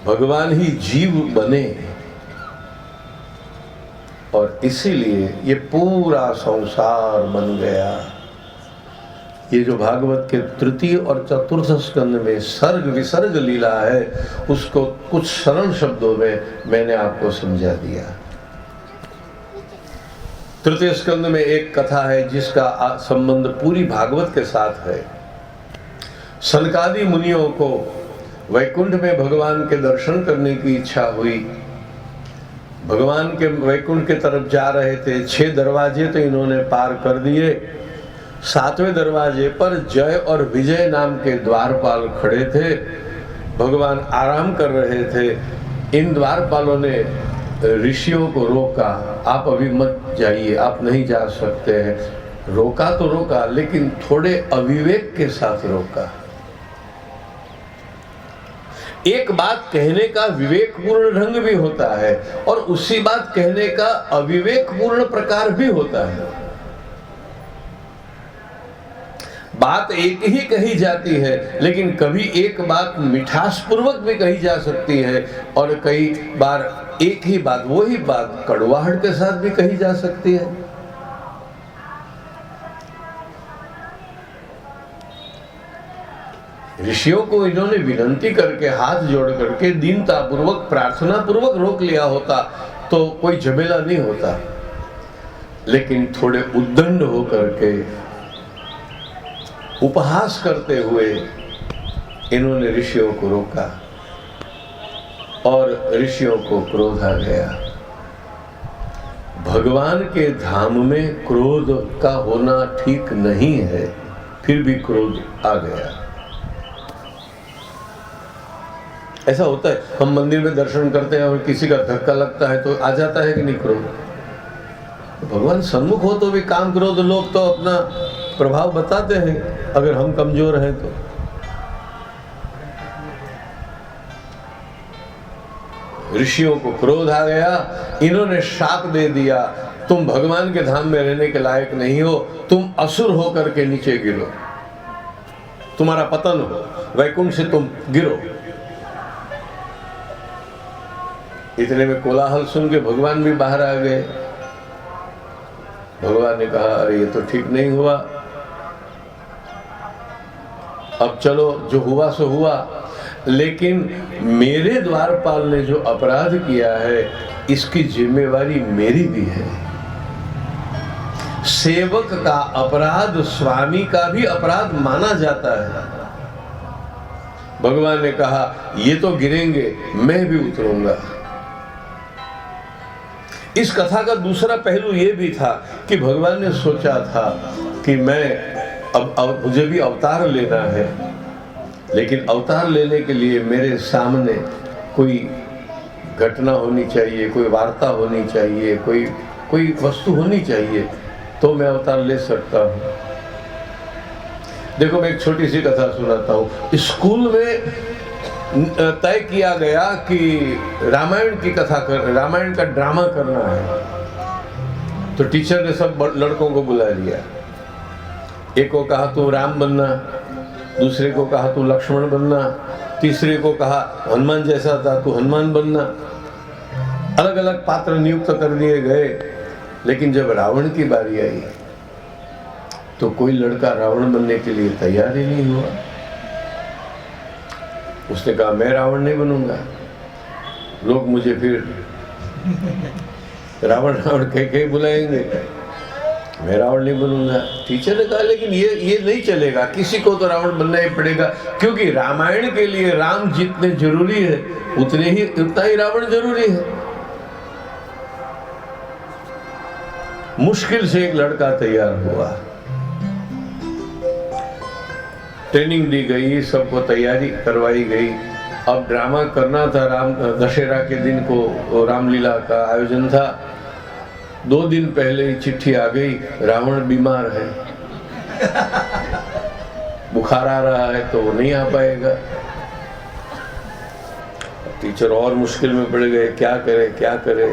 भगवान ही जीव बने, और इसीलिए ये पूरा संसार बन गया। ये जो भागवत के तृतीय और चतुर्थ स्कंद में सर्ग विसर्ग लीला है, उसको कुछ सरल शब्दों में मैंने आपको समझा दिया। तृतीय स्कंद में एक कथा है जिसका संबंध पूरी भागवत के साथ है। सनकादि मुनियों को वैकुंठ में भगवान के दर्शन करने की इच्छा हुई। भगवान के वैकुंठ के तरफ जा रहे थे, 6 दरवाजे तो इन्होंने पार कर दिए। 7वें दरवाजे पर जय और विजय नाम के द्वारपाल खड़े थे। भगवान आराम कर रहे थे। इन द्वारपालों ने ऋषियों को रोका, आप अभी मत जाइए, आप नहीं जा सकते हैं। रोका तो रोका, लेकिन थोड़े अविवेक के साथ रोका। एक बात कहने का विवेकपूर्ण ढंग भी होता है और उसी बात कहने का अविवेकपूर्ण प्रकार भी होता है। बात एक ही कही जाती है, लेकिन कभी एक बात मिठास पूर्वक भी कही जा सकती है और कई बार एक ही बात, वही बात कड़वाहट के साथ भी कही जा सकती है। ऋषियों को इन्होंने विनंती करके, हाथ जोड़ करके, दीनता पूर्वक, प्रार्थना पूर्वक रोक लिया होता तो कोई झमेला नहीं होता। लेकिन थोड़े उद्दंड होकर के, उपहास करते हुए इन्होंने ऋषियों को रोका और ऋषियों को क्रोध आ गया। भगवान के धाम में क्रोध का होना ठीक नहीं है, फिर भी क्रोध आ गया। ऐसा होता है, हम मंदिर में दर्शन करते हैं और किसी का धक्का लगता है तो आ जाता है कि नहीं क्रोध। तो भगवान सन्मुख हो तो भी काम क्रोध लोग तो अपना प्रभाव बताते हैं, अगर हम कमजोर हैं तो। ऋषियों को क्रोध आ गया, इन्होंने शाप दे दिया, तुम भगवान के धाम में रहने के लायक नहीं हो, तुम असुर होकर के नीचे गिरो, तुम्हारा पतन हो, वैकुंठ से तुम गिरो। इतने में कोलाहल सुन के भगवान भी बाहर आ गए। भगवान ने कहा, अरे ये तो ठीक नहीं हुआ, अब चलो जो हुआ सो हुआ, लेकिन मेरे द्वारपाल ने जो अपराध किया है इसकी जिम्मेवारी मेरी भी है। सेवक का अपराध स्वामी का भी अपराध माना जाता है। भगवान ने कहा, ये तो गिरेंगे, मैं भी उतरूंगा। इस कथा का दूसरा पहलू ये भी था कि भगवान ने सोचा था कि मैं अब मुझे भी अवतार लेना है, लेकिन अवतार लेने के लिए मेरे सामने कोई घटना होनी चाहिए, कोई वार्ता होनी चाहिए, कोई वस्तु होनी चाहिए, तो मैं अवतार ले सकता हूँ। देखो, मैं एक छोटी सी कथा सुनाता हूँ। स्कूल में तय किया गया कि रामायण की कथा रामायण का ड्रामा करना है, तो टीचर ने सब लड़कों को बुला लिया। एक को कहा तू राम बनना, दूसरे को कहा तू लक्ष्मण बनना, तीसरे को कहा हनुमान जैसा था तू हनुमान बनना। अलग अलग पात्र नियुक्त कर दिए गए। लेकिन जब रावण की बारी आई तो कोई लड़का रावण बनने के लिए तैयार ही नहीं हुआ। उसने कहा, मैं रावण नहीं बनूंगा, लोग मुझे फिर रावण रावण कह बुलाएंगे, मैं रावण नहीं बनूंगा। टीचर ने कहा, लेकिन ये नहीं चलेगा, किसी को तो रावण बनना ही पड़ेगा, क्योंकि रामायण के लिए राम जितने जरूरी है उतना ही रावण जरूरी है। मुश्किल से एक लड़का तैयार हुआ, ट्रेनिंग दी गई, सबको तैयारी करवाई गई। अब ड्रामा करना था, दशहरा के दिन को रामलीला का आयोजन था। 2 दिन पहले ही चिट्ठी आ गई, रावण बीमार है, बुखार आ रहा है तो वो नहीं आ पाएगा। टीचर और मुश्किल में पड़ गए, क्या करे।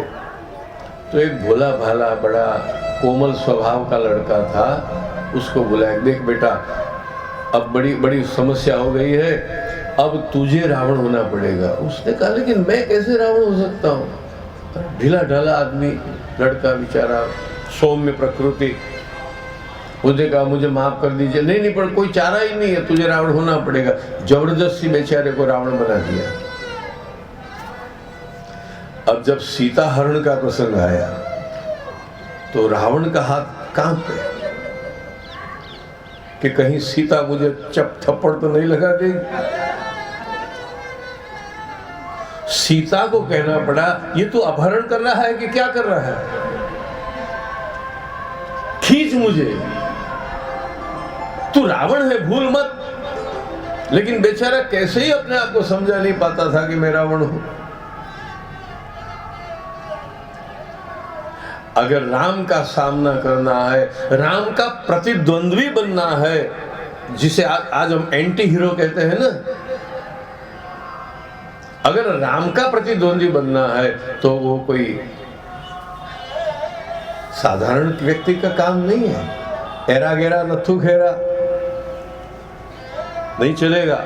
तो एक भोला भाला बड़ा कोमल स्वभाव का लड़का था, उसको बुलाया, देख बेटा अब बड़ी समस्या हो गई है, अब तुझे रावण होना पड़ेगा। उसने कहा लेकिन मैं कैसे रावण हो सकता हूँ? ढीला ढाला आदमी, लड़का बेचारा, सौम्य प्रकृति। उसने कहा मुझे माफ कर दीजिए। नहीं नहीं, पर कोई चारा ही नहीं है, तुझे रावण होना पड़ेगा। जबरदस्ती बेचारे को रावण बना दिया। अब जब सीता हरण का प्रसंग आया तो रावण का हाथ कांपे कि कहीं सीता मुझे थप्पड़ तो नहीं लगा देगी। सीता को कहना पड़ा ये तू अपहरण कर रहा है कि क्या कर रहा है, खींच मुझे, तू रावण है भूल मत। लेकिन बेचारा कैसे ही अपने आप को समझा नहीं पाता था कि मैं रावण हूं। अगर राम का सामना करना है, राम का प्रतिद्वंद्वी बनना है, जिसे आज हम एंटी हीरो कहते हैं ना, अगर राम का प्रतिद्वंद्वी बनना है तो वो कोई साधारण व्यक्ति का काम नहीं है। एरा गेरा नथु खेरा नहीं चलेगा।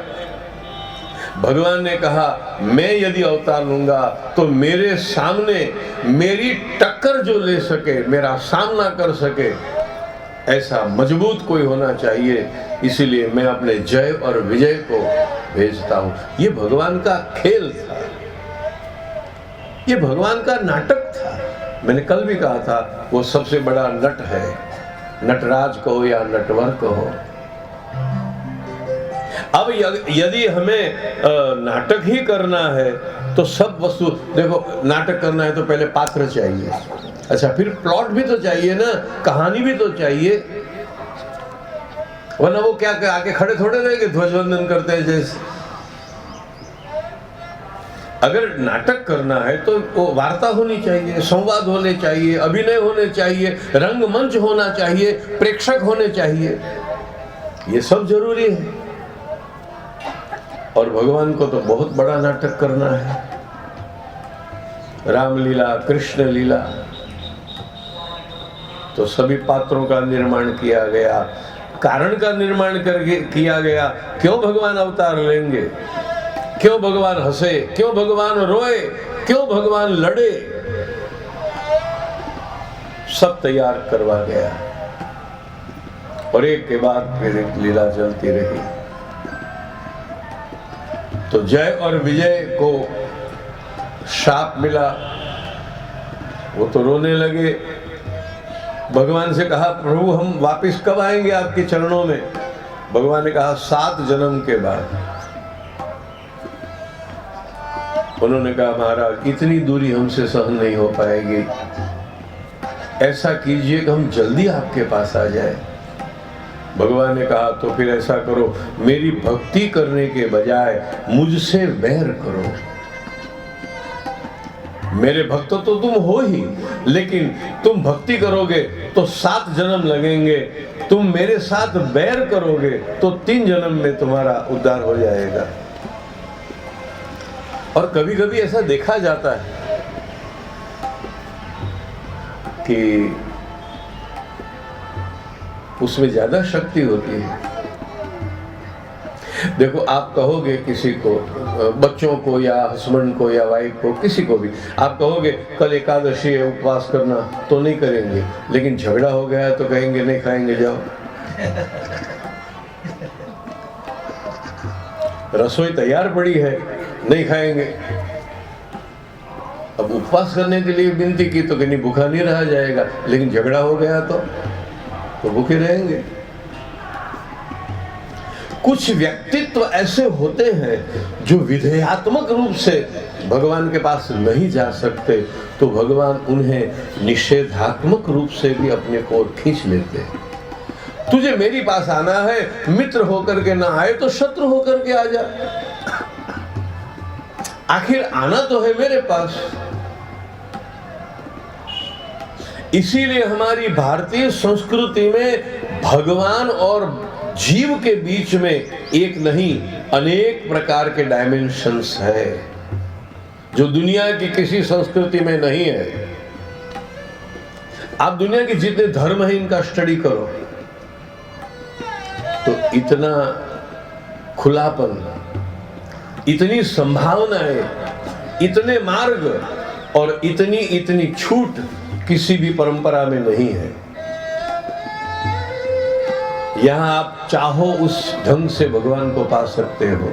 भगवान ने कहा मैं यदि अवतार लूंगा तो मेरे सामने मेरी टक्कर जो ले सके, मेरा सामना कर सके, ऐसा मजबूत कोई होना चाहिए। इसीलिए मैं अपने जय और विजय को भेजता हूं। ये भगवान का खेल था, ये भगवान का नाटक था। मैंने कल भी कहा था वो सबसे बड़ा नट है, नटराज कहो या नटवर कहो। अब यदि हमें नाटक ही करना है तो सब वस्तु, देखो नाटक करना है तो पहले पात्र चाहिए, अच्छा फिर प्लॉट भी तो चाहिए ना, कहानी भी तो चाहिए, वरना वो क्या आके खड़े थोड़े रहेंगे ध्वजवंदन करते हैं जैसे। अगर नाटक करना है तो वो वार्ता होनी चाहिए, संवाद होने चाहिए, अभिनय होने चाहिए, रंगमंच होना चाहिए, प्रेक्षक होने चाहिए, ये सब जरूरी है। और भगवान को तो बहुत बड़ा नाटक करना है। रामलीला, कृष्ण लीला, तो सभी पात्रों का निर्माण किया गया, कारण का निर्माण करके किया गया। क्यों भगवान अवतार लेंगे, क्यों भगवान हंसे, क्यों भगवान रोए, क्यों भगवान लड़े, सब तैयार करवा गया। और एक के बाद फिर एक लीला चलती रही। तो जय और विजय को शाप मिला, वो तो रोने लगे। भगवान से कहा प्रभु हम वापस कब आएंगे आपके चरणों में? भगवान ने कहा 7 जन्म के बाद। उन्होंने कहा महाराज इतनी दूरी हमसे सहन नहीं हो पाएगी, ऐसा कीजिए कि हम जल्दी आपके पास आ जाए। भगवान ने कहा तो फिर ऐसा करो, मेरी भक्ति करने के बजाय मुझसे वैर करो। मेरे भक्त तो तुम हो ही, लेकिन तुम भक्ति करोगे तो 7 जन्म लगेंगे, तुम मेरे साथ वैर करोगे तो 3 जन्म में तुम्हारा उद्धार हो जाएगा। और कभी कभी ऐसा देखा जाता है कि उसमें ज्यादा शक्ति होती है। देखो आप कहोगे किसी को, बच्चों को या हस्बैंड को या वाइफ को, किसी को भी आप कहोगे कल एकादशी है उपवास करना, तो नहीं करेंगे। लेकिन झगड़ा हो गया तो कहेंगे नहीं खाएंगे, जाओ। रसोई तैयार पड़ी है, नहीं खाएंगे। अब उपवास करने के लिए विनती की तो कहीं भूखा नहीं रहा जाएगा, लेकिन झगड़ा हो गया तो भूखे रहेंगे। कुछ व्यक्तित्व ऐसे होते हैं जो विधेयात्मक रूप से भगवान के पास नहीं जा सकते, तो भगवान उन्हें निषेधात्मक रूप से भी अपने को खींच लेते हैं। तुझे मेरी पास आना है, मित्र होकर के ना आए तो शत्रु होकर के आ जा, आखिर आना तो है मेरे पास। इसीलिए हमारी भारतीय संस्कृति में भगवान और जीव के बीच में एक नहीं अनेक प्रकार के डायमेंशंस है, जो दुनिया की किसी संस्कृति में नहीं है। आप दुनिया के जितने धर्म है इनका स्टडी करो तो इतना खुलापन, इतनी संभावनाएं, इतने मार्ग और इतनी इतनी छूट किसी भी परंपरा में नहीं है। यहां आप चाहो उस ढंग से भगवान को पा सकते हो।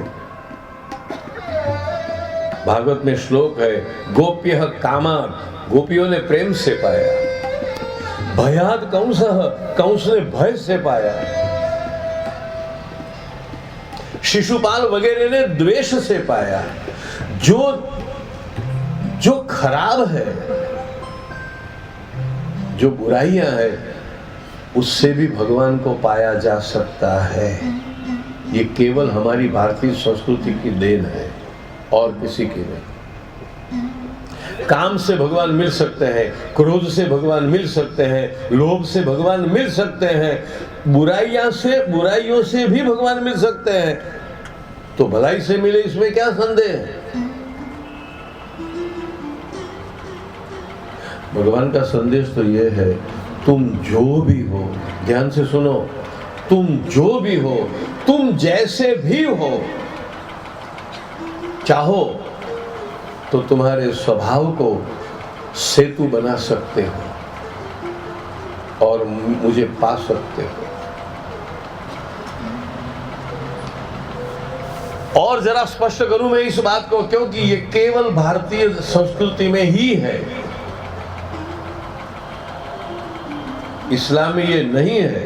भागवत में श्लोक है, गोप्यः कामात्, गोपियों ने प्रेम से पाया। भयात् कंसः, कंस ने भय से पाया। शिशुपाल वगैरह ने द्वेष से पाया। जो खराब है, जो बुराइयां हैं, उससे भी भगवान को पाया जा सकता है। ये केवल हमारी भारतीय संस्कृति की देन है और किसी की नहीं। काम से भगवान मिल सकते हैं, क्रोध से भगवान मिल सकते हैं, लोभ से भगवान मिल सकते हैं, बुराइयों से भी भगवान मिल सकते हैं। तो भलाई से मिले, इसमें क्या संदेह है? भगवान का संदेश तो यह है, तुम जो भी हो, ध्यान से सुनो, तुम जो भी हो, तुम जैसे भी हो, चाहो तो तुम्हारे स्वभाव को सेतु बना सकते हो और मुझे पा सकते हो। और जरा स्पष्ट करूं मैं इस बात को, क्योंकि ये केवल भारतीय संस्कृति में ही है। इस्लाम में ये नहीं है,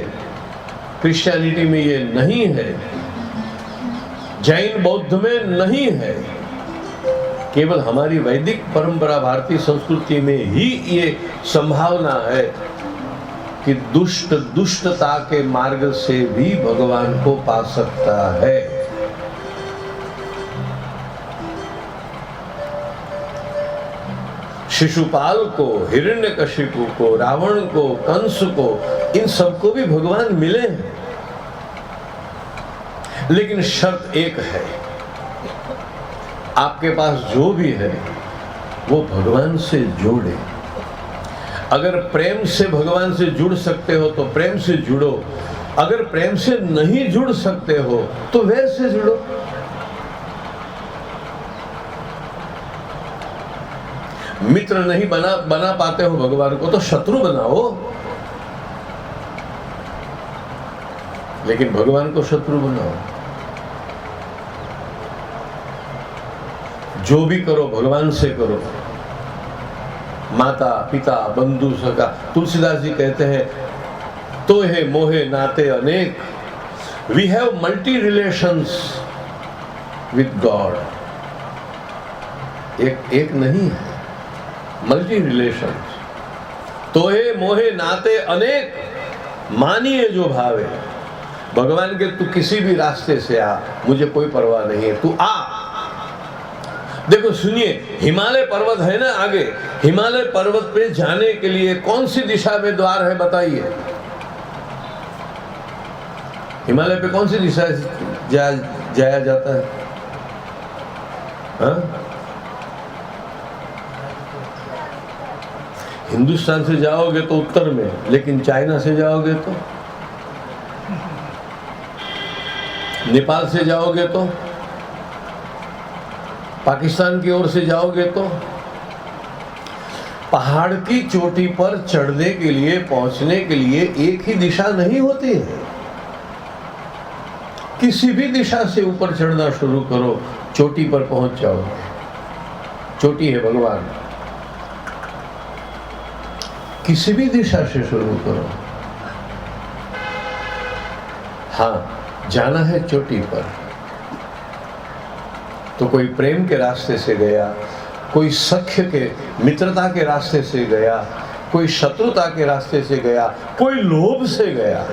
क्रिश्चियनिटी में ये नहीं है, जैन बौद्ध में नहीं है। केवल हमारी वैदिक परंपरा भारतीय संस्कृति में ही ये संभावना है कि दुष्ट दुष्टता के मार्ग से भी भगवान को पा सकता है। शिशुपाल को, हिरण्यकशिपु को, रावण को, कंस को, इन सबको भी भगवान मिले हैं। लेकिन शर्त एक है, आपके पास जो भी है वो भगवान से जोड़े। अगर प्रेम से भगवान से जुड़ सकते हो तो प्रेम से जुड़ो, अगर प्रेम से नहीं जुड़ सकते हो तो वैर से जुड़ो। मित्र नहीं बना पाते हो भगवान को तो शत्रु बनाओ, लेकिन भगवान को शत्रु बनाओ। जो भी करो भगवान से करो। माता पिता बंधु सखा, तुलसीदास जी कहते हैं, तो है मोहे नाते अनेक, we have multi relations with God. एक नहीं है, मल्टी रिलेशंस। तो है मोहे नाते अनेक, मानिए जो भावे। भगवान के तू किसी भी रास्ते से आ, मुझे कोई परवाह नहीं है, तू आ। देखो सुनिए, हिमालय पर्वत है ना आगे, हिमालय पर्वत पे जाने के लिए कौन सी दिशा में द्वार है बताइए? हिमालय पे कौन सी दिशा जाया जाता है? हाँ? हिंदुस्तान से जाओगे तो उत्तर में, लेकिन चाइना से जाओगे तो, नेपाल से जाओगे तो, पाकिस्तान की ओर से जाओगे तो, पहाड़ की चोटी पर चढ़ने के लिए, पहुंचने के लिए एक ही दिशा नहीं होती है। किसी भी दिशा से ऊपर चढ़ना शुरू करो, चोटी पर पहुंच जाओगे। चोटी है भगवान। किसी भी दिशा से शुरू करो। हाँ, जाना है चोटी पर। तो कोई प्रेम के रास्ते से गया, कोई सख्य के, मित्रता के रास्ते से गया, कोई शत्रुता के रास्ते से गया, कोई लोभ से गया।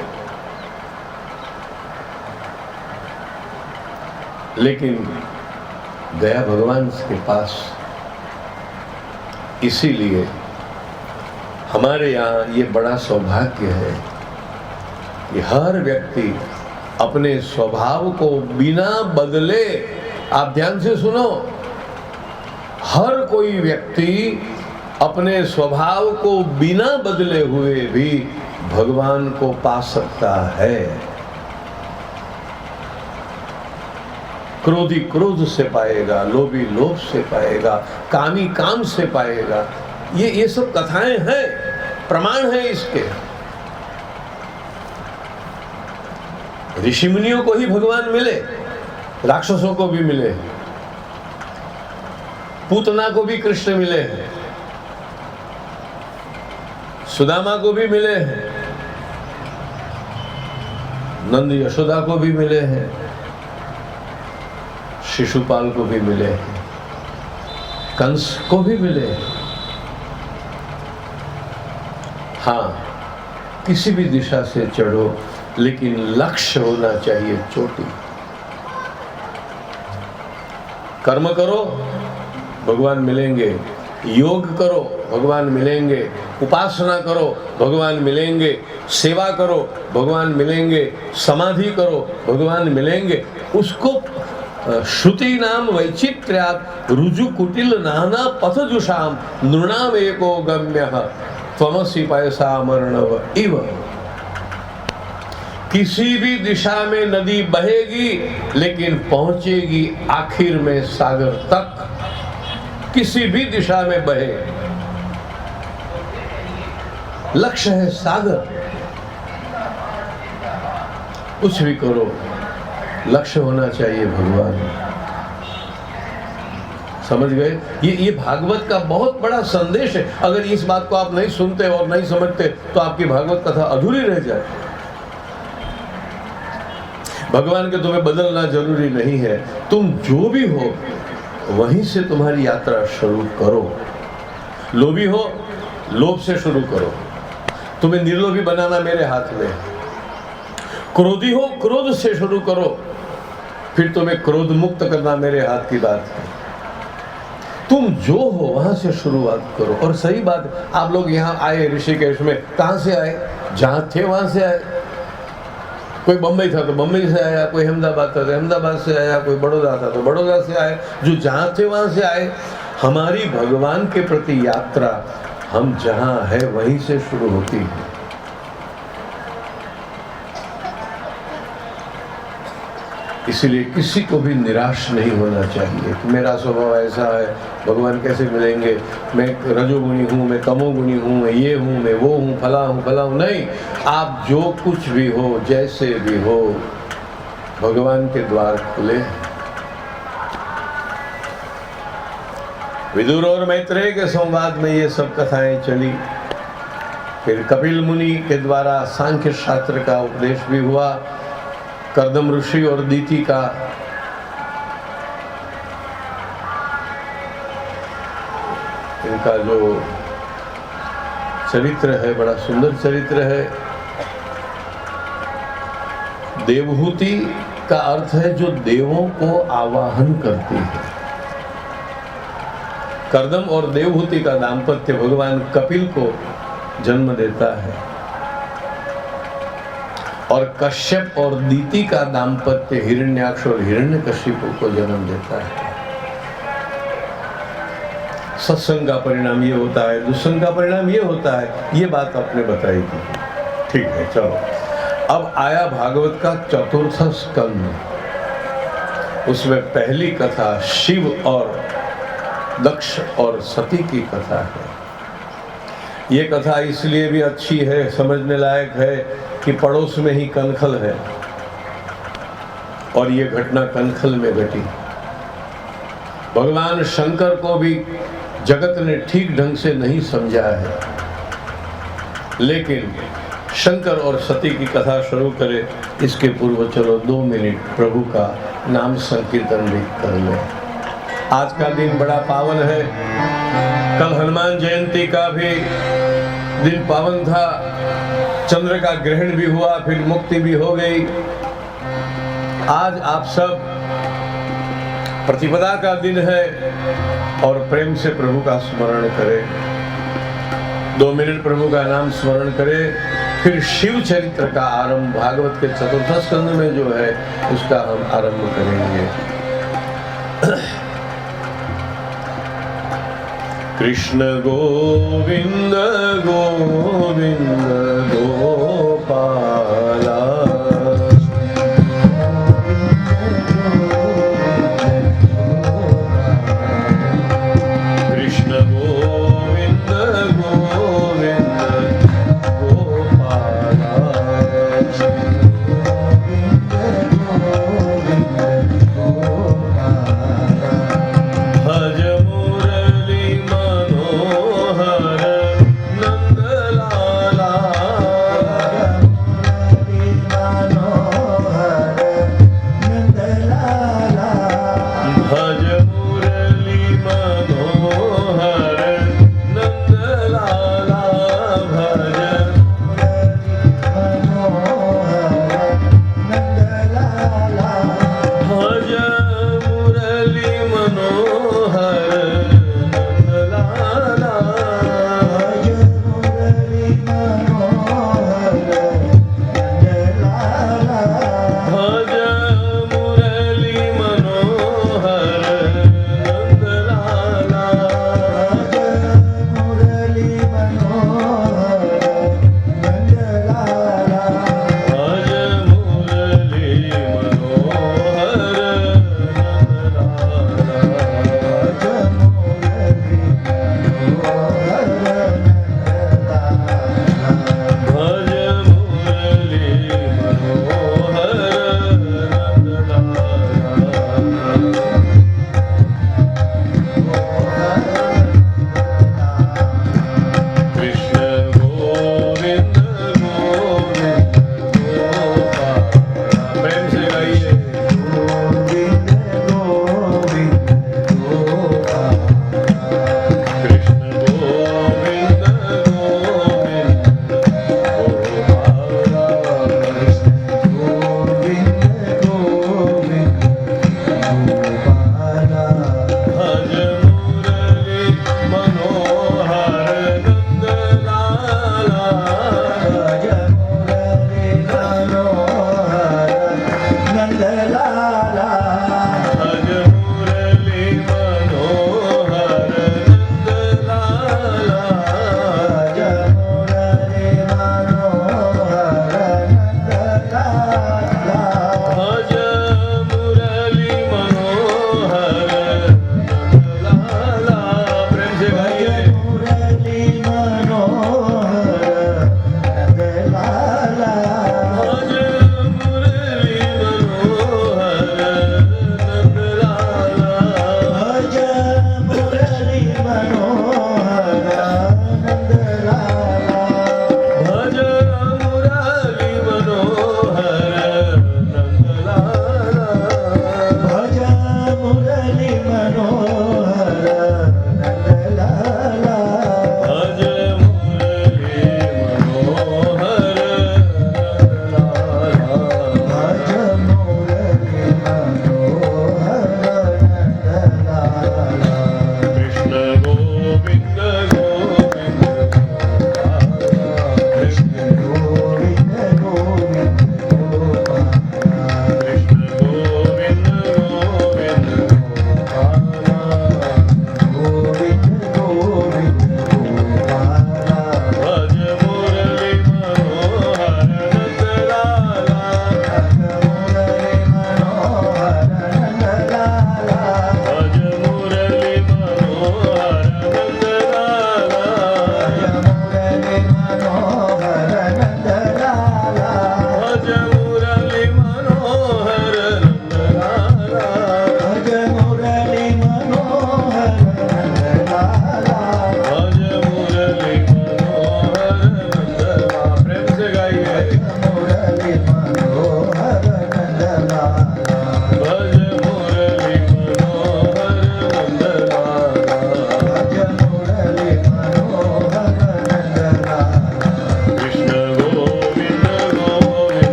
लेकिन गया भगवान के पास। इसीलिए हमारे यहाँ ये बड़ा सौभाग्य है कि हर व्यक्ति अपने स्वभाव को बिना बदले, आप ध्यान से सुनो, हर कोई व्यक्ति अपने स्वभाव को बिना बदले हुए भी भगवान को पा सकता है। क्रोधी क्रोध से पाएगा, लोभी लोभ से पाएगा, कामी काम से पाएगा। ये सब कथाएं हैं, प्रमाण है इसके। ऋषि मुनियों को ही भगवान मिले, राक्षसों को भी मिले, पूतना को भी कृष्ण मिले हैं, सुदामा को भी मिले हैं, नंद यशोदा को भी मिले हैं, शिशुपाल को भी मिले हैं, कंस को भी मिले हैं। हाँ, किसी भी दिशा से चढ़ो, लेकिन लक्ष्य होना चाहिए चोटी। कर्म करो, भगवान मिलेंगे। योग करो, भगवान मिलेंगे। उपासना करो, भगवान मिलेंगे। सेवा करो, भगवान मिलेंगे। समाधि करो, भगवान मिलेंगे। उसको श्रुति नाम वैचित्र्यात् रुजु कुटिल नाना पथजुषाम नृणाम एको गम्यः त्वमसि पैसामर्णव इव। किसी भी दिशा में नदी बहेगी, लेकिन पहुंचेगी आखिर में सागर तक। किसी भी दिशा में बहे, लक्ष्य है सागर। कुछ भी करो, लक्ष्य होना चाहिए भगवान। समझ गए? ये भागवत का बहुत बड़ा संदेश है। अगर इस बात को आप नहीं सुनते और नहीं समझते तो आपकी भागवत कथा अधूरी रह जाए। भगवान के तुम्हें बदलना जरूरी नहीं है। तुम जो भी हो वहीं से तुम्हारी यात्रा शुरू करो। लोभी हो, लोभ से शुरू करो। तुम्हें निर्लोभी बनाना मेरे हाथ में है। क्रोधी हो, क्रोध से शुरू करो। फिर तुम्हें क्रोध मुक्त करना मेरे हाथ की बात है। तुम जो हो वहां से शुरुआत करो। और सही बात, आप लोग यहाँ आए ऋषिकेश में, कहां से आए? जहां थे वहां से आए। कोई बम्बई था तो बम्बई से आया, कोई अहमदाबाद था तो अहमदाबाद से आया, कोई बड़ौदा था तो बड़ौदा से आए। जो जहाँ थे वहाँ से आए। हमारी भगवान के प्रति यात्रा हम जहाँ है वहीं से शुरू होती है। इसलिए किसी को भी निराश नहीं होना चाहिए कि मेरा स्वभाव ऐसा है, भगवान कैसे मिलेंगे, मैं रजोगुणी हूँ, मैं तमोगुणी हूँ, मैं ये हूँ, मैं वो हूँ, फला हूँ। नहीं, आप जो कुछ भी हो, जैसे भी हो, भगवान के द्वार खुले। विदुर और मैत्रेय के संवाद में ये सब कथाएं चली। फिर कपिल मुनि के द्वारा सांख्य शास्त्र का उपदेश भी हुआ। कर्दम ऋषि और दीति का इनका जो चरित्र है, बड़ा सुंदर चरित्र है। देवहूति का अर्थ है जो देवों को आवाहन करती है। कर्दम और देवहूति का दाम्पत्य भगवान कपिल को जन्म देता है और कश्यप और दीति का दाम्पत्य हिरण्याक्ष और हिरण्यकशिपु को जन्म देता है। सत्संग का परिणाम ये होता है, दुस्संग का परिणाम ये होता है। ये बात आपने बताई थी। ठीक है, चलो अब आया भागवत का चतुर्थ स्कंद। उसमें पहली कथा शिव और दक्ष और सती की कथा है। ये कथा इसलिए भी अच्छी है, समझने लायक है कि पड़ोस में ही कनखल है और ये घटना कनखल में घटी। भगवान शंकर को भी जगत ने ठीक ढंग से नहीं समझा है, लेकिन शंकर और सती की कथा शुरू करें इसके पूर्व चलो 2 मिनट प्रभु का नाम संकीर्तन भी कर लें। आज का दिन बड़ा पावन है। कल हनुमान जयंती का भी दिन पावन था। चंद्र का ग्रहण भी हुआ, फिर मुक्ति भी हो गई। आज आप सब प्रतिपदा का दिन है और प्रेम से प्रभु का स्मरण करें। 2 मिनट प्रभु का नाम स्मरण करें, फिर शिव चरित्र का आरंभ भागवत के चतुर्थ स्कंद में जो है उसका हम आरंभ करेंगे। कृष्ण गोविंद गोविंद गोपाला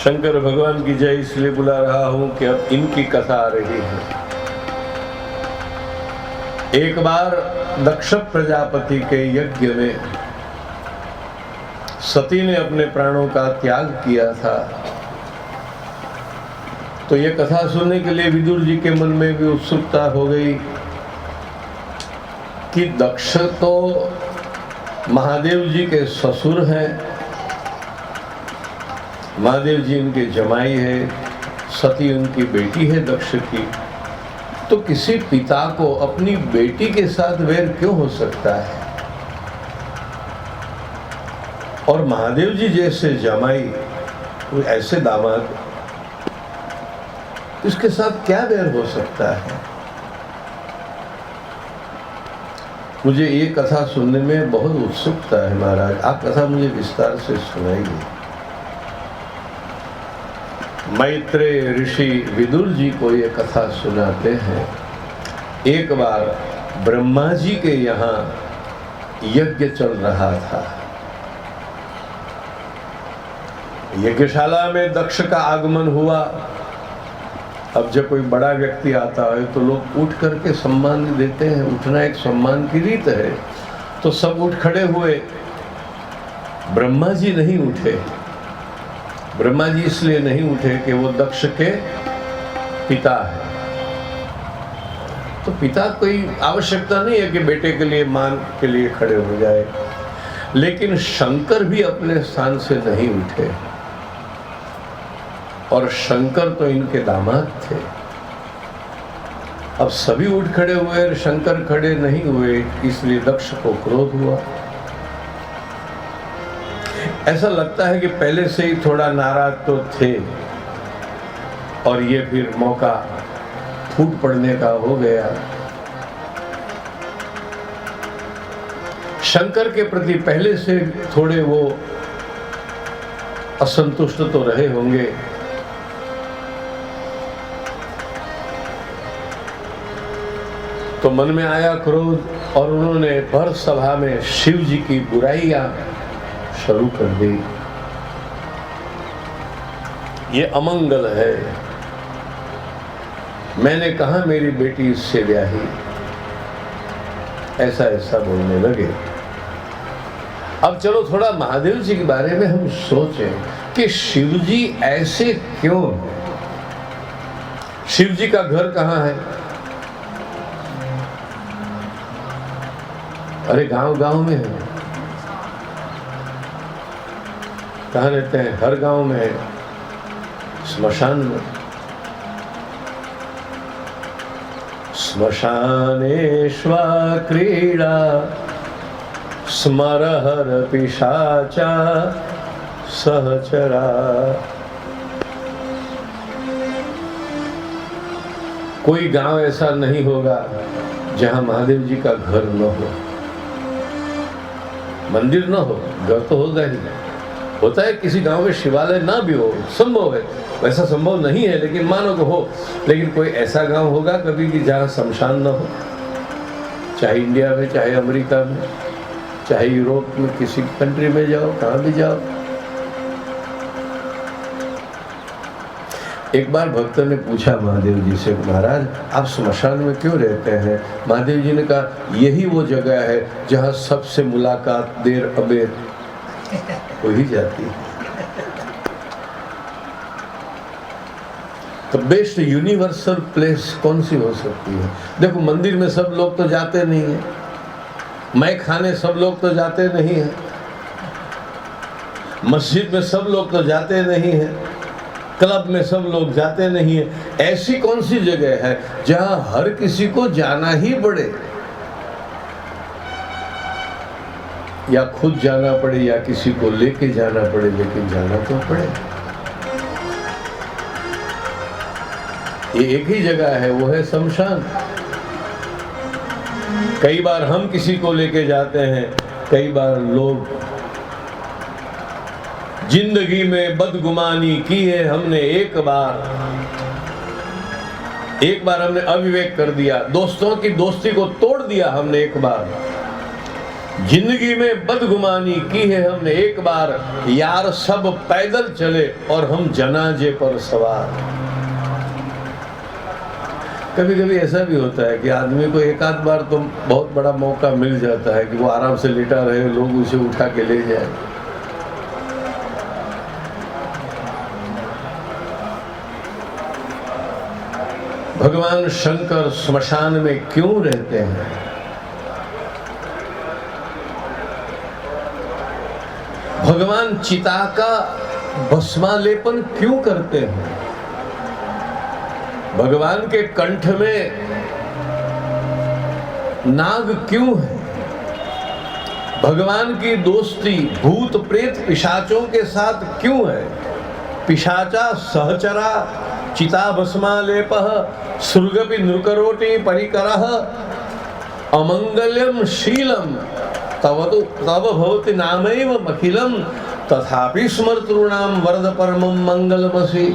शंकर भगवान की जय इसलिए बुला रहा हूं कि अब इनकी कथा आ रही है। एक बार दक्ष प्रजापति के यज्ञ में सती ने अपने प्राणों का त्याग किया था। तो यह कथा सुनने के लिए विदुर जी के मन में भी उत्सुकता हो गई कि दक्ष तो महादेव जी के ससुर हैं, महादेव जी उनके जमाई है, सती उनकी बेटी है दक्ष की। तो किसी पिता को अपनी बेटी के साथ वैर क्यों हो सकता है? और महादेव जी जैसे जमाई, ऐसे दामाद, इसके साथ क्या वैर हो सकता है? मुझे ये कथा सुनने में बहुत उत्सुकता है महाराज। आप कथा मुझे विस्तार से सुनाइए। मैत्रेय ऋषि विदुर जी को ये कथा सुनाते हैं। एक बार ब्रह्मा जी के यहाँ यज्ञ चल रहा था। यज्ञशाला में दक्ष का आगमन हुआ। अब जब कोई बड़ा व्यक्ति आता है तो लोग उठ करके सम्मान देते हैं। उठना एक सम्मान की रीत है। तो सब उठ खड़े हुए। ब्रह्मा जी नहीं उठे। ब्रह्मा जी इसलिए नहीं उठे कि वो दक्ष के पिता है। तो पिता कोई आवश्यकता नहीं है कि बेटे के लिए मान के लिए खड़े हो जाए। लेकिन शंकर भी अपने स्थान से नहीं उठे। और शंकर तो इनके दामाद थे। अब सभी उठ खड़े हुए, शंकर खड़े नहीं हुए, इसलिए दक्ष को क्रोध हुआ। ऐसा लगता है कि पहले से ही थोड़ा नाराज तो थे और ये फिर मौका फूट पड़ने का हो गया। शंकर के प्रति पहले से थोड़े वो असंतुष्ट तो रहे होंगे। तो मन में आया क्रोध और उन्होंने भर सभा में शिव जी की बुराइयां शुरू कर दी। ये अमंगल है। मैंने कहा मेरी बेटी इससे ब्याही। ऐसा ऐसा बोलने लगे। अब चलो थोड़ा महादेव जी के बारे में हम सोचें कि शिव जी ऐसे क्यों? शिव जी का घर कहाँ है? अरे गांव गांव में है। कहाँ रहते हैं? हर गांव में है, स्मशान में। श्मशानेष्वा क्रीड़ा स्मरहर पिशाचा सहचरा। कोई गांव ऐसा नहीं होगा जहां महादेव जी का घर न हो, मंदिर न हो। घर तो होगा ही। होता है किसी गांव में शिवालय ना भी हो, संभव है। वैसा संभव नहीं है लेकिन मानो को हो। लेकिन कोई ऐसा गांव होगा कभी कि जहां शमशान न हो? चाहे इंडिया में, चाहे अमेरिका में, चाहे यूरोप में, किसी कंट्री में जाओ, कहां भी जाओ। एक बार भक्त ने पूछा महादेव जी से, महाराज आप श्मशान में क्यों रहते हैं? महादेव जी ने कहा यही वो जगह है जहां सबसे मुलाकात देर अबेर हो ही जाती है। तो बेस्ट यूनिवर्सल प्लेस कौन सी हो सकती है? देखो मंदिर में सब लोग तो जाते नहीं है, मैं खाने सब लोग तो जाते नहीं है, मस्जिद में सब लोग तो जाते नहीं है, क्लब में सब लोग जाते नहीं है। ऐसी कौन सी जगह है जहां हर किसी को जाना ही पड़े? या खुद जाना पड़े या किसी को लेके जाना पड़े, लेकिन जाना तो पड़े। ये एक ही जगह है, वो है शमशान। कई बार हम किसी को लेके जाते हैं, कई बार लोग। जिंदगी में बदगुमानी की है हमने एक बार हमने अविवेक कर दिया, दोस्तों की दोस्ती को तोड़ दिया हमने एक बार। जिंदगी में बदगुमानी की है हमने एक बार, यार सब पैदल चले और हम जनाजे पर सवार। कभी कभी ऐसा भी होता है कि आदमी को एक आध बार तो बहुत बड़ा मौका मिल जाता है कि वो आराम से लेटा रहे, लोग उसे उठा के ले जाए। भगवान शंकर स्मशान में क्यों रहते हैं? भगवान चिता का भस्मालेपन क्यों करते हैं? भगवान के कंठ में नाग क्यों है? भगवान की दोस्ती भूत प्रेत पिशाचों के साथ क्यों है? पिशाचा सहचरा चिता भस्मालेपः सुर्गपि नृकरोटि परिकरः अमंगल्यम शीलम तव भवति नामैव अखिलम तथापि स्मर्तॄणाम वरद परमं मंगलमसि।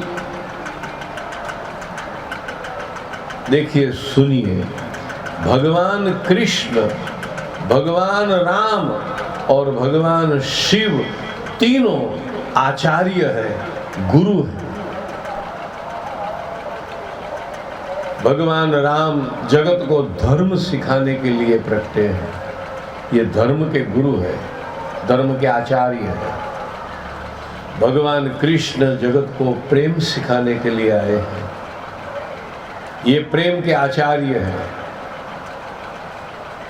देखिए, सुनिए, भगवान कृष्ण, भगवान राम और भगवान शिव तीनों आचार्य हैं, गुरु हैं। भगवान राम जगत को धर्म सिखाने के लिए प्रकटे हैं, ये धर्म के गुरु है, धर्म के आचार्य है। भगवान कृष्ण जगत को प्रेम सिखाने के लिए आए हैं, ये प्रेम के आचार्य हैं।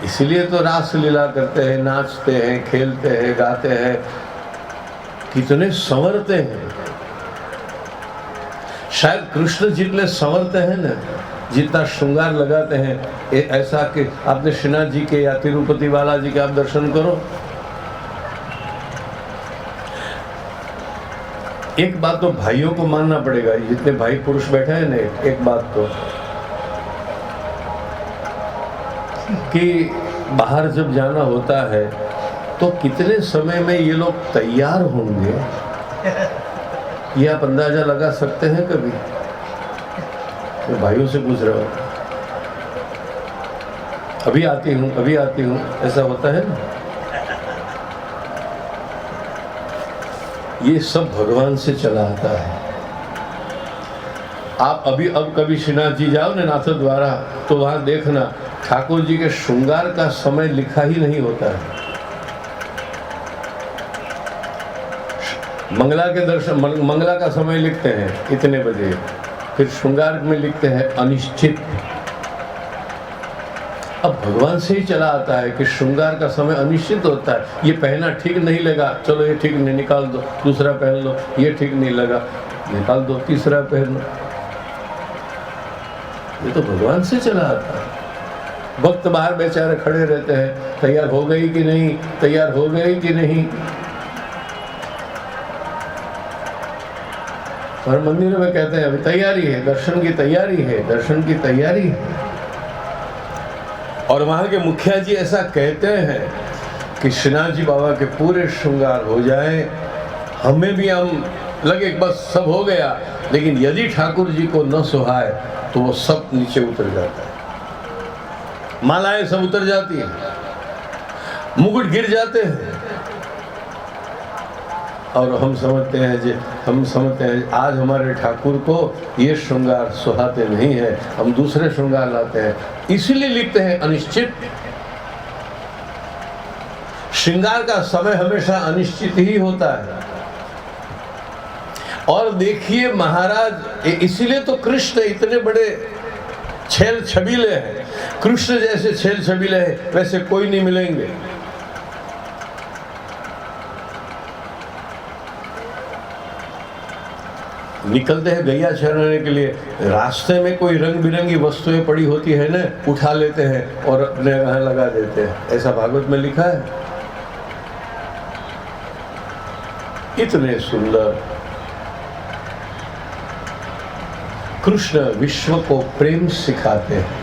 इसलिए तो रास लीला करते हैं, नाचते हैं, खेलते हैं, गाते हैं, कितने संवरते हैं। शायद कृष्ण जितने संवरते हैं ना, जितना श्रृंगार लगाते हैं, ऐसा कि आपने श्रीनाथ जी के या तिरुपति बालाजी के आप दर्शन करो। एक बात तो भाइयों को मानना पड़ेगा, जितने भाई पुरुष बैठे हैं ना, एक बात तो कि बाहर जब जाना होता है तो कितने समय में ये लोग तैयार होंगे, ये आप अंदाजा लगा सकते हैं कभी? तो भाइयों से पूछ रहा हूँ, अभी आती हूँ, अभी आती हूँ, ऐसा होता है ना? ये सब भगवान से चला आता है। आप अब कभी श्रीनाथ जी जाओ ना नाथ द्वारा, तो वहां देखना ठाकुर जी के श्रृंगार का समय लिखा ही नहीं होता है। मंगला के दर्शन, मंगला का समय लिखते हैं इतने बजे, फिर श्रृंगार में लिखते हैं अनिश्चित। अब भगवान से ही चला आता है कि श्रृंगार का समय अनिश्चित होता है। ये पहना ठीक नहीं लगा, चलो ये ठीक नहीं, निकाल दो, दूसरा पहन लो। ये ठीक नहीं लगा, निकाल दो, तीसरा पहन लो। ये तो भगवान से चला आता है। भक्त बाहर बेचारे खड़े रहते हैं, तैयार हो गई कि नहीं, तैयार हो गई कि नहीं। और मंदिर में कहते हैं अभी तैयारी है, दर्शन की तैयारी है, दर्शन की तैयारी है। और वहां के मुखिया जी ऐसा कहते हैं कि श्रीनाथ जी बाबा के पूरे श्रृंगार हो जाए, हमें भी हम लगे बस सब हो गया, लेकिन यदि ठाकुर जी को न सुहाए तो वो सब नीचे उतर जाता है। मालाएं सब उतर जाती हैं, मुकुट गिर जाते हैं, और हम समझते हैं आज हमारे ठाकुर को ये श्रृंगार सुहाते नहीं है, हम दूसरे श्रृंगार लाते हैं। इसीलिए लिखते हैं अनिश्चित। श्रृंगार का समय हमेशा अनिश्चित ही होता है। और देखिए महाराज, इसीलिए तो कृष्ण इतने बड़े छेल छबीले हैं। कृष्ण जैसे छेल छबीले हैं वैसे कोई नहीं मिलेंगे। निकलते हैं गैया चराने के लिए, रास्ते में कोई रंग बिरंगी वस्तुएं पड़ी होती है ना, उठा लेते हैं और अपने यहाँ लगा देते हैं। ऐसा भागवत में लिखा है। इतने सुंदर कृष्ण विश्व को प्रेम सिखाते हैं,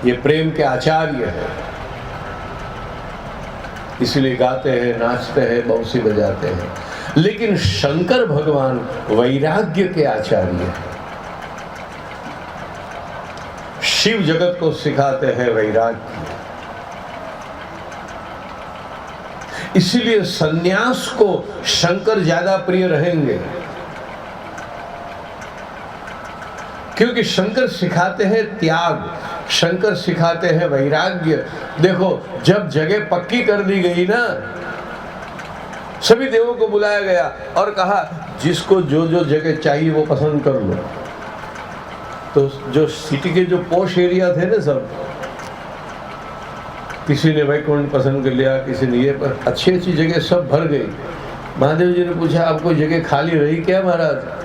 ये प्रेम के आचार्य हैं। इसलिए गाते हैं, नाचते हैं, बंसी बजाते हैं। लेकिन शंकर भगवान वैराग्य के आचार्य हैं। शिव जगत को सिखाते हैं वैराग्य। इसीलिए सन्यास को शंकर ज्यादा प्रिय रहेंगे, क्योंकि शंकर सिखाते हैं त्याग, शंकर सिखाते हैं वैराग्य। देखो जब जगह पक्की कर दी गई ना, सभी देवों को बुलाया गया और कहा जिसको जो जो जगह चाहिए वो पसंद कर लो। तो जो सिटी के जो पोश एरिया थे ना, सब किसी ने वैकुंठ पसंद कर लिया, किसी ने ये, पर अच्छी अच्छी जगह सब भर गई। महादेव जी ने पूछा अब कोई जगह खाली रही क्या महाराज?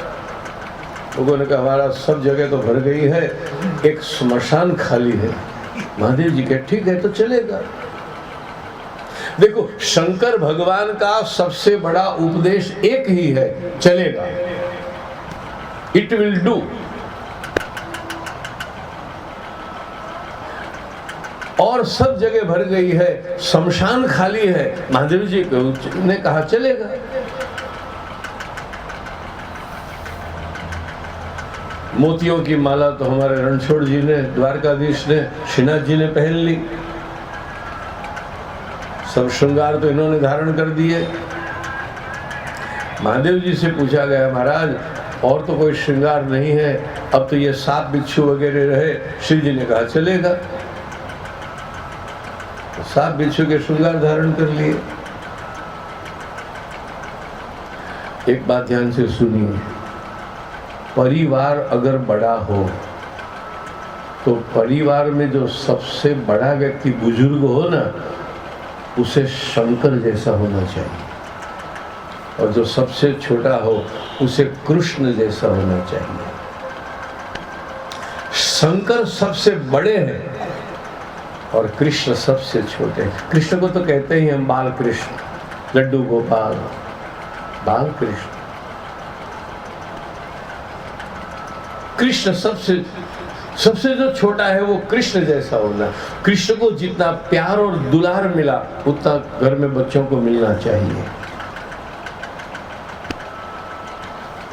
लोगों ने कहा हमारा सब जगह तो भर गई है, एक स्मशान खाली है। महादेव जी कहे ठीक है तो चलेगा। देखो शंकर भगवान का सबसे बड़ा उपदेश एक ही है, चलेगा, इट विल डू। और सब जगह भर गई है, शमशान खाली है, महादेव जी ने कहा चलेगा। मोतियों की माला तो हमारे रणछोड़ जी ने, द्वारकाधीश ने, श्रीनाथ जी ने पहन ली, सब श्रृंगार तो इन्होंने धारण कर दिए। महादेव जी से पूछा गया महाराज और तो कोई श्रृंगार नहीं है, अब तो ये सांप बिच्छू वगैरह रहे। शिव जी ने कहा चलेगा, तो सांप बिच्छू के श्रृंगार धारण कर लिए। एक बात ध्यान से सुनिए, परिवार अगर बड़ा हो तो परिवार में जो सबसे बड़ा व्यक्ति बुजुर्ग हो ना, उसे शंकर जैसा होना चाहिए, और जो सबसे छोटा हो उसे कृष्ण जैसा होना चाहिए। शंकर सबसे बड़े हैं और कृष्ण सबसे छोटे हैं। कृष्ण को तो कहते ही हम बाल कृष्ण, लड्डू गोपाल, बाल कृष्ण। कृष्ण सबसे जो छोटा है वो कृष्ण जैसा होना। कृष्ण को जितना प्यार और दुलार मिला उतना घर में बच्चों को मिलना चाहिए।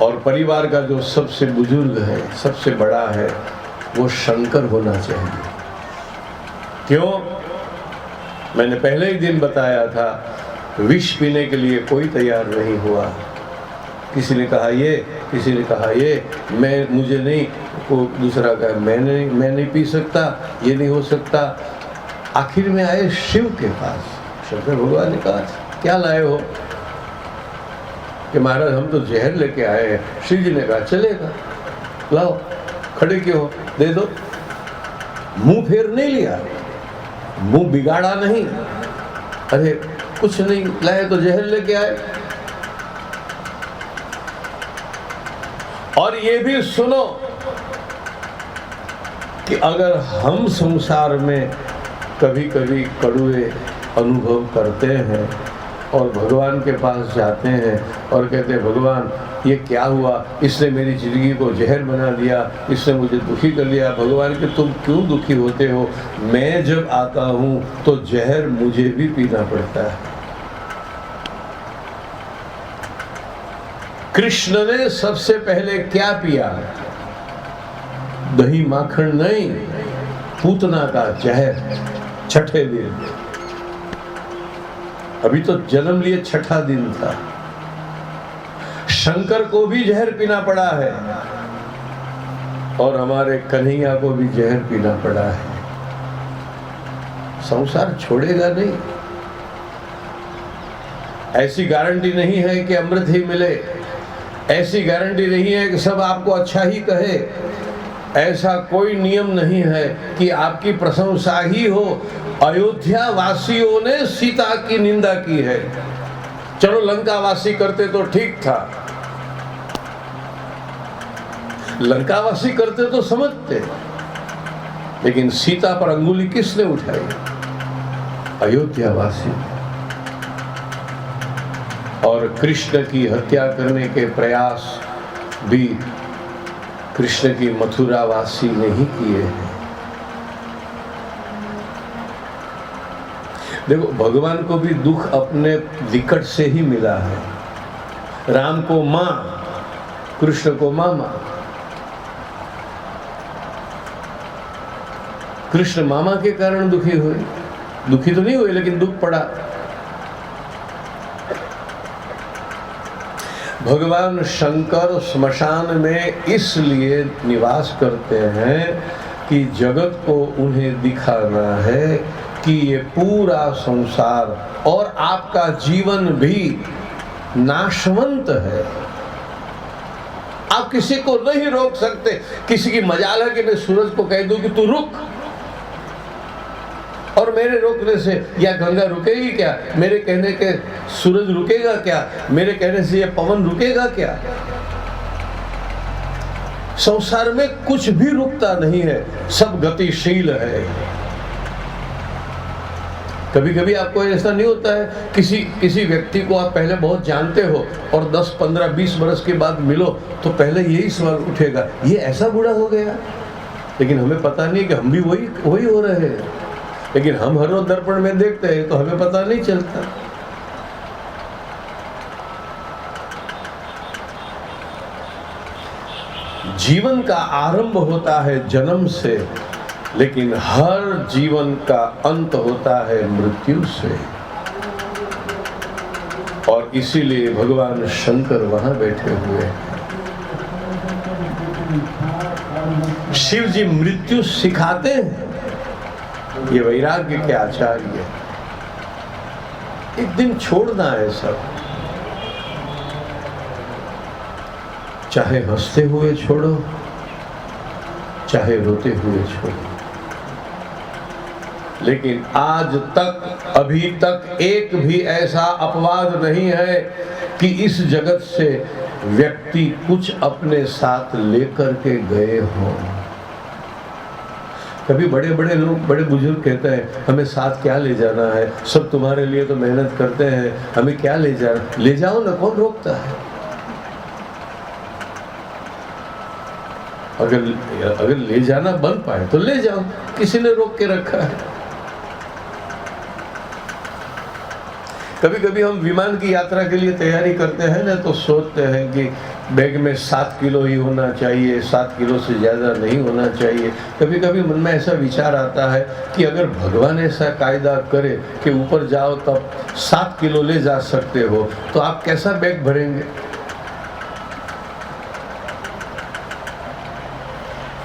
और परिवार का जो सबसे बुजुर्ग है, सबसे बड़ा है, वो शंकर होना चाहिए। क्यों? मैंने पहले ही दिन बताया था, विष पीने के लिए कोई तैयार नहीं हुआ। किसी ने कहा ये, किसी ने कहा ये, मुझे नहीं, को दूसरा कहा मैं नहीं पी सकता, ये नहीं हो सकता। आखिर में आए शिव के पास। शंकर भगवान ने कहा क्या लाए हो? कि महाराज हम तो जहर लेके आए हैं। शिव जी ने कहा चलेगा, लाओ। खड़े क्यों हो? दे दो। मुंह फेर नहीं लिया, मुंह बिगाड़ा नहीं, अरे कुछ नहीं लाए तो जहर लेके आए। और ये भी सुनो कि अगर हम संसार में कभी कभी कड़ुए अनुभव करते हैं और भगवान के पास जाते हैं और कहते हैं भगवान ये क्या हुआ, इसने मेरी जिंदगी को जहर बना दिया, इसने मुझे दुखी कर लिया। भगवान के तुम क्यों दुखी होते हो? मैं जब आता हूँ तो जहर मुझे भी पीना पड़ता है। कृष्ण ने सबसे पहले क्या पिया? दही माखन नहीं, पूतना का जहर, छठे दिन। अभी तो जन्म लिए छठा दिन था। शंकर को भी जहर पीना पड़ा है और हमारे कन्हैया को भी जहर पीना पड़ा है। संसार छोड़ेगा नहीं। ऐसी गारंटी नहीं है कि अमृत ही मिले, ऐसी गारंटी नहीं है कि सब आपको अच्छा ही कहे, ऐसा कोई नियम नहीं है कि आपकी प्रशंसा ही हो। अयोध्या वासियों ने सीता की निंदा की है, चलो लंका वासी करते तो ठीक था, लंकावासी करते तो समझते, लेकिन सीता पर अंगुली किसने उठाई? अयोध्या वासी। और कृष्ण की हत्या करने के प्रयास भी कृष्ण की मथुरा वासी ने ही किए हैं। देखो भगवान को भी दुख अपने विकट से ही मिला है। राम को मां, कृष्ण को मामा। कृष्ण मामा के कारण दुखी हुए, दुखी तो नहीं हुए लेकिन दुख पड़ा। भगवान शंकर श्मशान में इसलिए निवास करते हैं कि जगत को उन्हें दिखाना है कि ये पूरा संसार और आपका जीवन भी नाशवंत है। आप किसी को नहीं रोक सकते। किसी की मजाल है कि मैं सूरज को कह दूं कि तू रुक, और मेरे रोकने से या गंगा रुकेगी क्या? मेरे कहने के सूरज रुकेगा क्या? मेरे कहने से ये पवन रुकेगा क्या? संसार में कुछ भी रुकता नहीं है, सब गतिशील है। कभी कभी आपको ऐसा नहीं होता है, किसी व्यक्ति को आप पहले बहुत जानते हो और 10, 15, 20 वर्ष के बाद मिलो तो पहले यही सवाल उठेगा, ये ऐसा बूढ़ा हो गया? लेकिन हमें पता नहीं कि हम भी वही हो रहे हैं। लेकिन हम हर रोज दर्पण में देखते हैं तो हमें पता नहीं चलता। जीवन का आरंभ होता है जन्म से, लेकिन हर जीवन का अंत होता है मृत्यु से। और इसीलिए भगवान शंकर वहां बैठे हुए हैं। शिव जी मृत्यु सिखाते हैं। ये वैराग्य के आचार्य। एक दिन छोड़ना है सब, चाहे हंसते हुए छोड़ो, चाहे रोते हुए छोड़ो। लेकिन आज तक, अभी तक एक भी ऐसा अपवाद नहीं है कि इस जगत से व्यक्ति कुछ अपने साथ लेकर के गए हों। कभी बड़े बड़े लोग, बड़े बुजुर्ग कहते हैं, हमें साथ क्या ले जाना है, सब तुम्हारे लिए तो मेहनत करते हैं, हमें क्या ले जाना? ले जाओ ना, कौन रोकता है? अगर ले जाना बन पाए तो ले जाओ, किसी ने रोक के रखा है? कभी कभी हम विमान की यात्रा के लिए तैयारी करते हैं ना, तो सोचते हैं कि बैग में 7 किलो ही होना चाहिए, 7 किलो से ज़्यादा नहीं होना चाहिए। कभी कभी मन में ऐसा विचार आता है कि अगर भगवान ऐसा कायदा करे कि ऊपर जाओ तब 7 किलो ले जा सकते हो, तो आप कैसा बैग भरेंगे?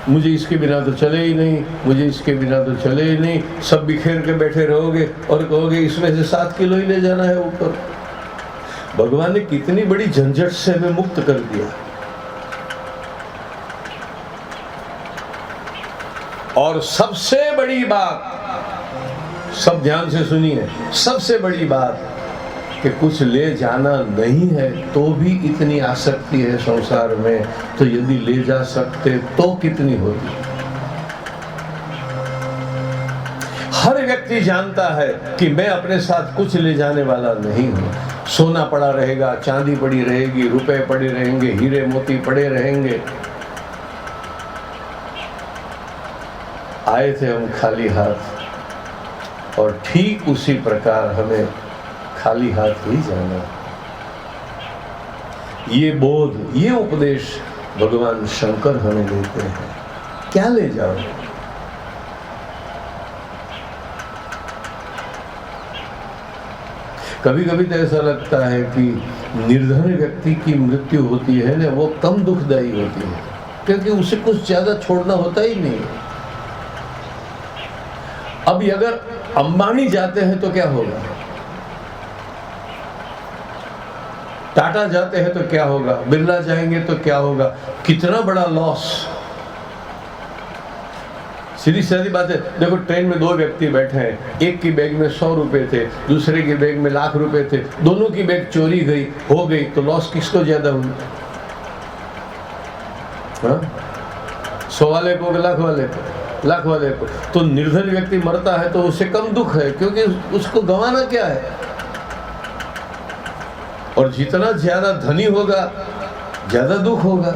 मुझे इसके बिना तो चले ही नहीं, मुझे इसके बिना तो चले ही नहीं। सब बिखेर के बैठे रहोगे और कहोगे इसमें से 7 किलो ही ले जाना है ऊपर। भगवान ने कितनी बड़ी झंझट से हमें मुक्त कर दिया। और सबसे बड़ी बात, सब ध्यान से सुनिए, सबसे बड़ी बात कि कुछ ले जाना नहीं है तो भी इतनी आसक्ति है संसार में, तो यदि ले जा सकते तो कितनी होती। हर व्यक्ति जानता है कि मैं अपने साथ कुछ ले जाने वाला नहीं हूं। सोना पड़ा रहेगा, चांदी पड़ी रहेगी, रुपए पड़े रहेंगे, हीरे मोती पड़े रहेंगे। आए थे हम खाली हाथ, और ठीक उसी प्रकार हमें खाली हाथ ही जाना। ये बोध, ये उपदेश भगवान शंकर हमें देते हैं। क्या ले जाओ? कभी कभी तो ऐसा लगता है कि निर्धन व्यक्ति की मृत्यु होती है ना, वो कम दुखदायी होती है, क्योंकि उसे कुछ ज्यादा छोड़ना होता ही नहीं। अब अगर अंबानी जाते हैं तो क्या होगा, टाटा जाते हैं तो क्या होगा, बिरला जाएंगे तो क्या होगा, कितना बड़ा लॉस। सीधी सादी बात है। देखो, ट्रेन में 2 व्यक्ति बैठे हैं, एक की बैग में 100 रुपए थे, दूसरे की बैग में लाख रुपए थे, दोनों की बैग चोरी हो गई तो लॉस किसको ज्यादा हुई? 100 वाले को, लाख वाले को। तो निर्धन व्यक्ति मरता है तो उसे कम दुख है, क्योंकि उसको गंवाना क्या है। और जितना ज्यादा धनी होगा ज्यादा दुख होगा।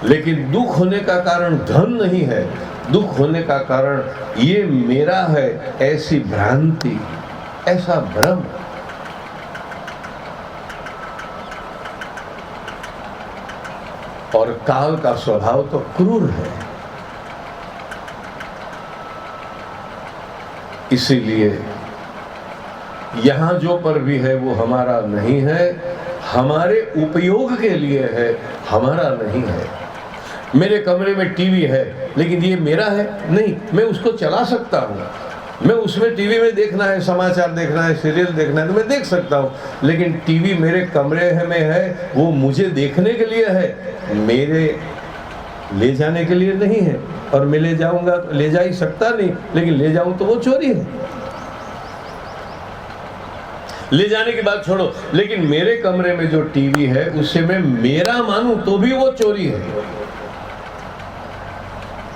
लेकिन दुख होने का कारण धन नहीं है, दुख होने का कारण ये मेरा है, ऐसी भ्रांति, ऐसा भ्रम। और काल का स्वभाव तो क्रूर है। इसीलिए यहाँ जो पर भी है वो हमारा नहीं है, हमारे उपयोग के लिए है, हमारा नहीं है। मेरे कमरे में टीवी है लेकिन ये मेरा है नहीं, मैं उसको चला सकता हूँ, मैं उसमें टीवी में देखना है, समाचार देखना है, सीरियल देखना है तो मैं देख सकता हूँ, लेकिन टीवी मेरे कमरे में है, वो मुझे देखने के लिए है, मेरे ले जाने के लिए नहीं है। और मैं ले जाऊंगा तो ले जा ही सकता नहीं, लेकिन ले जाऊं तो वो चोरी है। ले जाने की बात छोड़ो, लेकिन मेरे कमरे में जो टीवी है उसे मैं मेरा मानूं तो भी वो चोरी है।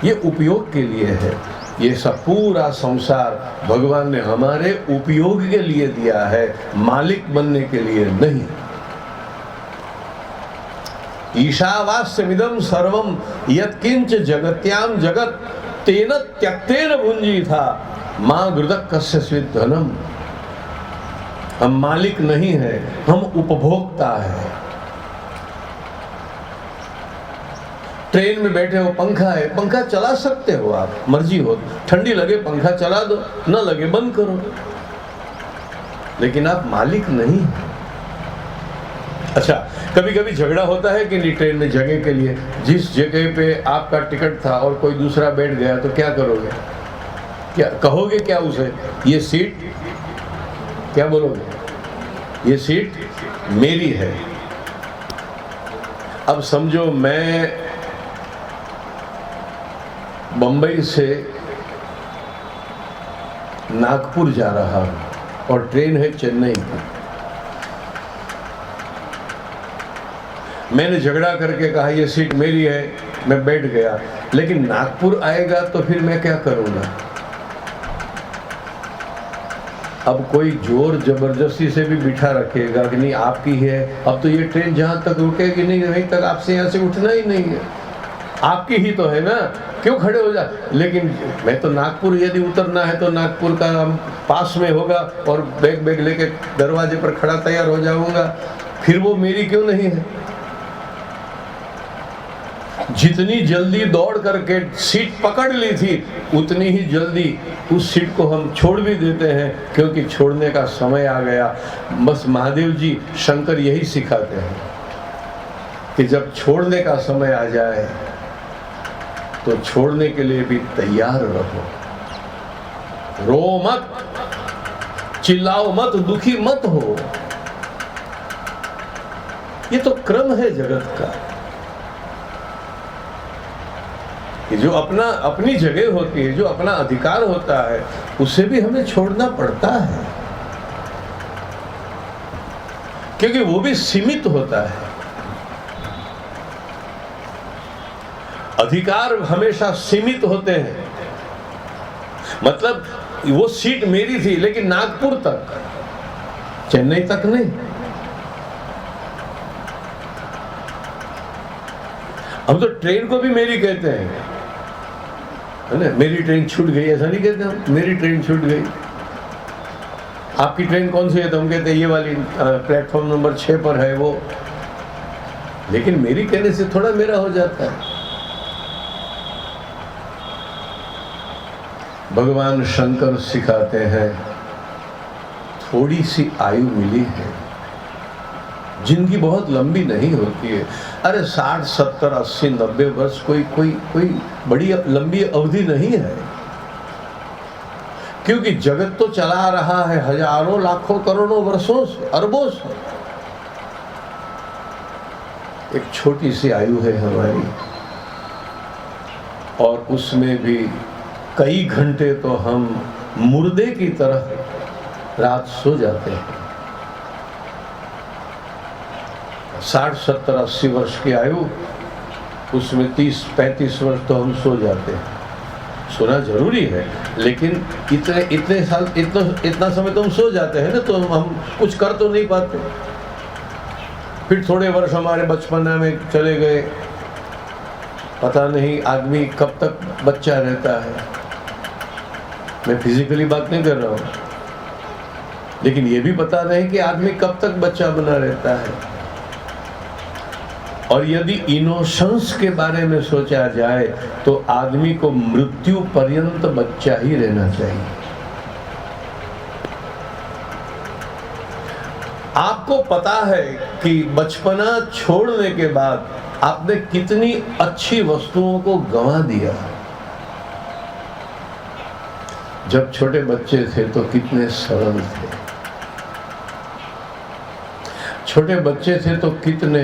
ये उपयोग के लिए है। ये सब पूरा संसार भगवान ने हमारे उपयोग के लिए दिया है, मालिक बनने के लिए नहीं। ईशावास्यमिदं सर्वम यत्किंच जगत्याम जगत तेन त्यक्तेन भुंजी था मां गृदक कस्यस्वित् धनम। हम मालिक नहीं है, हम उपभोक्ता है। ट्रेन में बैठे हो, पंखा है, पंखा चला सकते हो आप, मर्जी हो, ठंडी लगे पंखा चला दो, न लगे बंद करो, लेकिन आप मालिक नहीं है। अच्छा, कभी कभी झगड़ा होता है कि नहीं ट्रेन में जगह के लिए। जिस जगह पे आपका टिकट था और कोई दूसरा बैठ गया तो क्या करोगे? क्या कहोगे? क्या उसे, ये सीट, क्या बोलोगे? ये सीट मेरी है। अब समझो मैं बंबई से नागपुर जा रहा हूं और ट्रेन है चेन्नई की। मैंने झगड़ा करके कहा ये सीट मेरी है, मैं बैठ गया, लेकिन नागपुर आएगा तो फिर मैं क्या करूंगा? अब कोई जोर जबरदस्ती से भी बिठा रखेगा कि नहीं आपकी है, अब तो ये ट्रेन जहां तक रुकेगी नहीं वहीं तक आपसे यहाँ से उठना ही नहीं है, आपकी ही तो है ना, क्यों खड़े हो जा। लेकिन मैं तो नागपुर, यदि उतरना है तो नागपुर का पास में होगा और बैग लेके दरवाजे पर खड़ा तैयार हो जाऊंगा, फिर वो मेरी क्यों नहीं है? जितनी जल्दी दौड़ करके सीट पकड़ ली थी उतनी ही जल्दी उस सीट को हम छोड़ भी देते हैं, क्योंकि छोड़ने का समय आ गया। बस महादेव जी, शंकर यही सिखाते हैं कि जब छोड़ने का समय आ जाए तो छोड़ने के लिए भी तैयार रहो। रो मत, चिल्लाओ मत, दुखी मत हो। ये तो क्रम है जगत का कि जो अपनी जगह होती है, जो अपना अधिकार होता है, उसे भी हमें छोड़ना पड़ता है, क्योंकि वो भी सीमित होता है। अधिकार हमेशा सीमित होते हैं। मतलब वो सीट मेरी थी लेकिन नागपुर तक, चेन्नई तक नहीं। हम तो ट्रेन को भी मेरी कहते हैं, है ना? मेरी ट्रेन छूट गई, ऐसा नहीं कहते हम, मेरी ट्रेन छूट गई। आपकी ट्रेन कौन सी है? तो हम कहते हैं ये वाली, प्लेटफॉर्म नंबर 6 पर है वो। लेकिन मेरी कहने से थोड़ा मेरा हो जाता है। भगवान शंकर सिखाते हैं, थोड़ी सी आयु मिली है, जिंदगी बहुत लंबी नहीं होती है। अरे 60, 70, 80, 90 वर्ष कोई बड़ी लंबी अवधि नहीं है, क्योंकि जगत तो चला रहा है हजारों, लाखों, करोड़ों वर्षों से, अरबों से। एक छोटी सी आयु है हमारी, और उसमें भी कई घंटे तो हम मुर्दे की तरह रात सो जाते हैं। 60, 70, 80 वर्ष की आयु, उसमें 30, 35 वर्ष तो हम सो जाते हैं। सोना जरूरी है, लेकिन इतने साल, इतना समय तो हम सो जाते हैं ना, तो हम कुछ कर तो नहीं पाते। फिर थोड़े वर्ष हमारे बचपना में चले गए, पता नहीं आदमी कब तक बच्चा रहता है। मैं फिजिकली बात नहीं कर रहा हूँ, लेकिन ये भी पता नहीं कि आदमी कब तक बच्चा बना रहता है। और यदि इनोसेंस के बारे में सोचा जाए तो आदमी को मृत्यु पर्यंत बच्चा ही रहना चाहिए। आपको पता है कि बचपना छोड़ने के बाद आपने कितनी अच्छी वस्तुओं को गंवा दिया। जब छोटे बच्चे थे तो कितने सरल थे, छोटे बच्चे थे तो कितने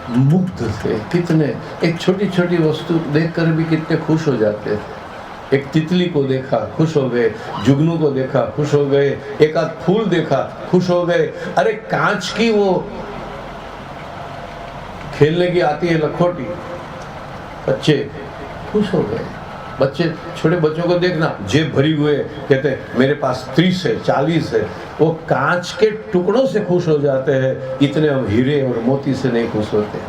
मुग्ध थे, कितने एक छोटी छोटी वस्तु देखकर भी कितने खुश हो जाते थे। एक तितली को देखा खुश हो गए, जुगनू को देखा खुश हो गए, एक आध फूल देखा खुश हो गए। अरे कांच की वो खेलने की आती है लखोटी, बच्चे खुश हो गए। बच्चे छोटे बच्चों को देखना, जेब भरी हुए, कहते हैं मेरे पास 30 है 40 है, वो कांच के टुकड़ों से खुश हो जाते हैं, इतने हम हीरे और मोती से नहीं खुश होते।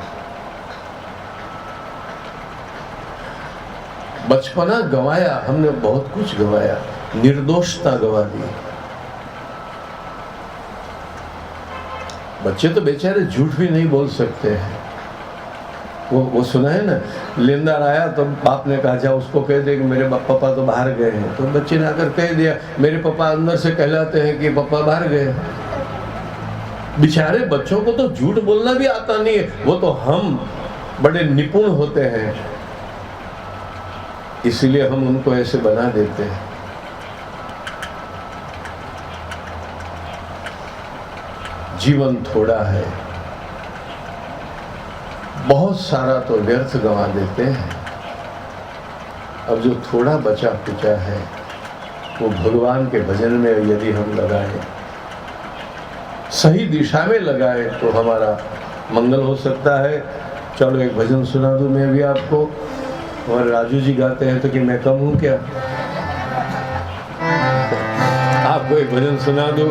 बचपना गंवाया हमने, बहुत कुछ गंवाया, निर्दोषता गंवा दी। बच्चे तो बेचारे झूठ भी नहीं बोल सकते हैं। वो सुना है ना, लेनदार आया तो बाप ने कहा जा उसको कह दे कि मेरे पापा तो बाहर गए हैं। तो बच्चे ने आकर कह दिया मेरे पापा अंदर से कहलाते हैं कि पापा बाहर गए। बेचारे बच्चों को तो झूठ बोलना भी आता नहीं है, वो तो हम बड़े निपुण होते हैं, इसलिए हम उनको ऐसे बना देते हैं। जीवन थोड़ा है, बहुत सारा तो व्यर्थ गंवा देते हैं। अब जो थोड़ा बचा कुचा है वो भगवान के भजन में यदि हम लगाएं, सही दिशा में लगाएं, तो हमारा मंगल हो सकता है। चलो एक भजन सुना दूं मैं भी आपको। हमारे राजू जी गाते हैं तो कि मैं कम हूं क्या, आपको एक भजन सुना दूं।